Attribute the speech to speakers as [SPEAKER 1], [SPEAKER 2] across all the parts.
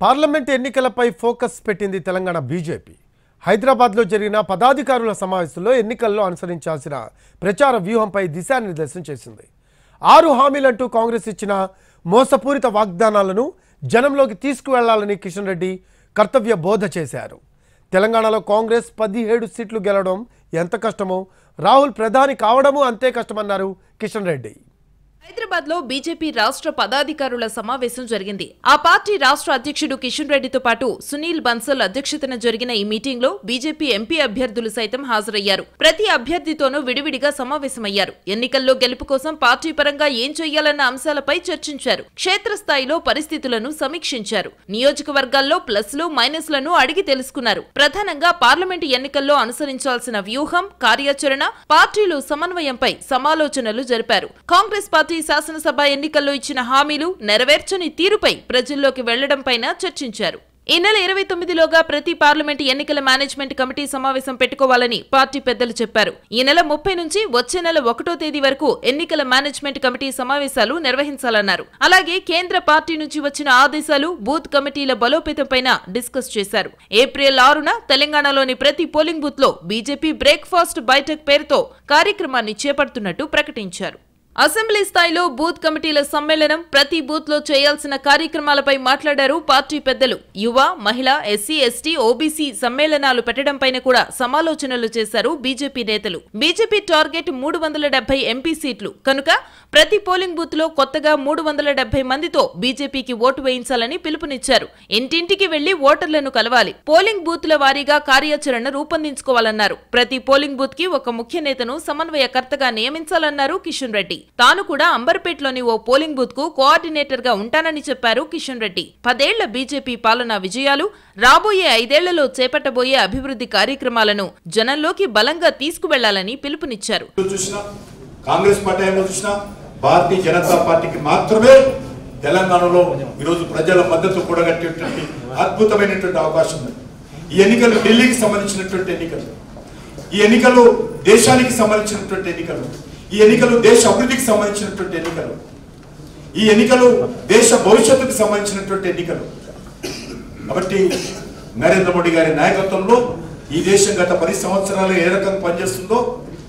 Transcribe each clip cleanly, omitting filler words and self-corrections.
[SPEAKER 1] Parliament ఎన్నికలపై focus పెట్టింది Telangana BJP. హైదరాబాద్లో జరిగిన పదాధికారుల సమావేశంలో ఎన్నికల్లో అనుసరించాల్సిన ప్రచార వ్యూహంపై దిశానిర్దేశం చేసింది. 6 హామీలంటూ కాంగ్రెస్ ఇచ్చిన మోసపూరిత వాగ్దానాలను జనంలోకి తీసుకువెళ్లాలని కిషన్ రెడ్డి కర్తవ్య బోధ చేశారు. తెలంగాణలో కాంగ్రెస్ 17 సీట్లు గెలవడం ఎంత కష్టమో రాహుల్ ప్రధాని కావడము అంతే కష్టమన్నారు కిషన్ రెడ్డి.
[SPEAKER 2] హైదరాబాద్ లో బీజేపీ రాష్ట్ర పదాధికారుల సమావేశం జరిగింది. ఆ పార్టీ రాష్ట్ర అధ్యక్షుడు కిషన్ రెడ్డితో పాటు సునీల్ బన్సల్ అధ్యక్షతన జరిగిన ఈ మీటింగ్ లో బీజేపీ ఎంపీ అభ్యర్థులు సైతం హాజరయ్యారు. ప్రతి అభ్యర్థితోనూ విడివిడిగా సమావేశమయ్యారు. ఎన్నికల్లో గెలుపు కోసం పార్టీ పరంగా ఏం చేయాలన్న అంశాలపై చర్చించారు. క్షేత్రస్థాయిలో పరిస్థితులను సమీక్షించారు. నియోజకవర్గాల్లో ప్లస్లు మైనస్లను అడిగి తెలుసుకున్నారు. ప్రధానంగా పార్లమెంటు ఎన్నికల్లో అనుసరించాల్సిన వ్యూహం, కార్యాచరణ, పార్టీలు సమన్వయంపై సమాలోచనలు జరిపారు. కాంగ్రెస్ పార్టీ శాసనసభ ఎన్నికల్లో ఇచ్చిన హామీలు నెరవేర్చని తీరుపై ప్రజల్లోకి వెళ్లడంపైన చర్చించారు. ఈ నెల 29లోగా ప్రతి పార్లమెంటు ఎన్నికల మేనేజ్మెంట్ కమిటీ సమావేశం పెట్టుకోవాలని పార్టీ పెద్దలు చెప్పారు. ఈ నెల 30 నుంచి వచ్చే నెల 1వ తేదీ వరకు ఎన్నికల మేనేజ్మెంట్ కమిటీ సమావేశాలు నిర్వహించాలన్నారు. అలాగే కేంద్ర పార్టీ నుంచి వచ్చిన ఆదేశాలు, బూత్ కమిటీల బలోపేతంపైన డిస్కస్ చేశారు. ఏప్రిల్ 6న తెలంగాణలోని ప్రతి పోలింగ్ బూత్ లో బీజేపీ బ్రేక్ఫాస్ట్ బైఠక్ పేరుతో కార్యక్రమాన్ని చేపడుతున్నట్టు ప్రకటించారు. అసెంబ్లీ స్థాయిలో బూత్ కమిటీల సమ్మేళనం, ప్రతి బూత్ లో చేయాల్సిన కార్యక్రమాలపై మాట్లాడారు పార్టీ పెద్దలు. యువ, మహిళా, ఎస్సీ, ఎస్టీ, ఓబీసీ సమ్మేళనాలు పెట్టడంపైన కూడా సమాలోచనలు చేశారు బీజేపీ నేతలు. బీజేపీ టార్గెట్ 370 ఎంపీ సీట్లు కనుక ప్రతి పోలింగ్ బూత్ లో కొత్తగా 370 మందితో బీజేపీకి ఓటు వేయించాలని పిలుపునిచ్చారు. ఇంటింటికి వెళ్లి ఓటర్లను కలవాలి. పోలింగ్ బూత్ల వారీగా కార్యాచరణ రూపొందించుకోవాలన్నారు. ప్రతి పోలింగ్ బూత్ కి ఒక ముఖ్య నేతను సమన్వయకర్తగా నియమించాలన్నారు కిషన్ రెడ్డి. తాను కూడా అంబర్పేట్లోని ఓ పోలింగ్ బూత్ కు కోఆర్డినేటర్ గా ఉంటానని చెప్పారు కిషన్ రెడ్డి. 10 ఏళ్ల బీజేపీ పాలనా విజయాలు, రాబోయే 5 ఏళ్లలో చేపట్టబోయే అభివృద్ధి కార్యక్రమాలను జనంలోకి బలంగా తీసుకువెళ్లాలని పిలుపునిచ్చారు.
[SPEAKER 3] కాంగ్రెస్ పార్టీ భారతీయ జనతా పార్టీకి మాత్రమే తెలంగాణలో ఈరోజు ప్రజల మద్దతు కూడగట్టేటువంటి అద్భుతమైనటువంటి అవకాశం ఉంది. ఈ ఎన్నికలు ఢిల్లీకి సంబంధించినటువంటి ఎన్నికలు, ఈ ఎన్నికలు దేశానికి సంబంధించినటువంటి ఎన్నికలు, ఈ ఎన్నికలు దేశ అభివృద్ధికి సంబంధించినటువంటి ఎన్నికలు, ఈ ఎన్నికలు దేశ భవిష్యత్తుకు సంబంధించినటువంటి ఎన్నికలు. కాబట్టి నరేంద్ర మోడీ గారి నాయకత్వంలో ఈ దేశం గత 10 సంవత్సరాలు ఏ రకంగా పనిచేస్తుందో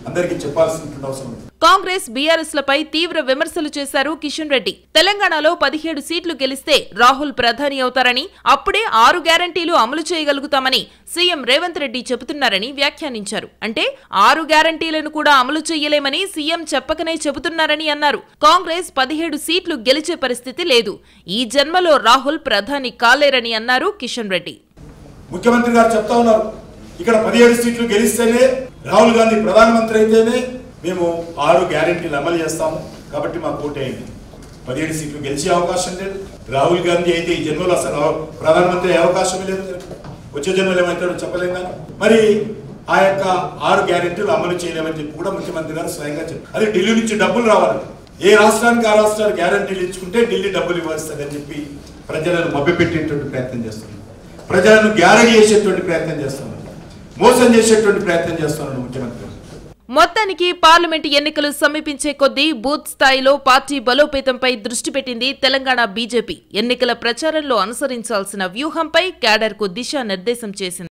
[SPEAKER 3] అందరికీ చెప్పాల్సిన అవసరం ఉంది.
[SPEAKER 2] కాంగ్రెస్, బీఆర్ఎస్ లపై తీవ్ర విమర్శలు చేశారు కిషన్ రెడ్డి. తెలంగాణలో 17 సీట్లు గెలిస్తే రాహుల్ ప్రధాని అవుతారని, అప్పుడే 6 గ్యారంటీలు అమలు చేయగలుగుతామని సీఎం రేవంత్ రెడ్డి చెబుతున్నారని వ్యాఖ్యానించారు. అంటే 6 గ్యారంటీలను కూడా అమలు చేయలేమని సీఎం చెప్పకనే చెబుతున్నారని అన్నారు. కాంగ్రెస్ 17 సీట్లు గెలిచే పరిస్థితి లేదు. ఈ జన్మలో రాహుల్ ప్రధాని కాలేరని అన్నారు కిషన్ రెడ్డి.
[SPEAKER 3] ముఖ్యమంత్రి గారు చెప్తా ఉన్నారు, ఇక్కడ 17 సీట్లు గెలిస్తేనే, రాహుల్ గాంధీ ప్రధానమంత్రి అయితేనే మేము 6 గ్యారెంటీలు అమలు చేస్తాము, కాబట్టి మాకు ఓటేయండి. 17 సీట్లు గెలిచే అవకాశం లేదు. రాహుల్ గాంధీ అయితే ఈ జన్మలో అసలు ప్రధానమంత్రి అయ్యే అవకాశమే లేదు. వచ్చే జన్మలో ఏమవుతాడో చెప్పలేం. కానీ మరి ఆ యొక్క 6 గ్యారెంటీలు అమలు చేయలేమని చెప్పి కూడా ముఖ్యమంత్రి గారు స్వయంగా చెప్పారు. అది ఢిల్లీ నుంచి డబ్బులు రావాలి. ఏ రాష్ట్రానికి ఆ రాష్ట్రాలు గ్యారెంటీలు ఇచ్చుకుంటే ఢిల్లీ డబ్బులు ఇవ్వాల్సిందని చెప్పి ప్రజలను మభ్యపెట్టేటువంటి ప్రయత్నం చేస్తున్నారు. ప్రజలను గ్యారంటీ చేసేటువంటి ప్రయత్నం చేస్తున్నారు. మోసం చేసేటువంటి ప్రయత్నం చేస్తున్నారు ముఖ్యమంత్రి.
[SPEAKER 2] మొత్తానికి పార్లమెంటు ఎన్నికలు సమీపించే కొద్దీ బూత్ స్థాయిలో పార్టీ బలోపేతంపై దృష్టి పెట్టింది తెలంగాణ బీజేపీ. ఎన్నికల ప్రచారంలో అనుసరించాల్సిన వ్యూహంపై క్యాడర్కు దిశానిర్దేశం చేసింది.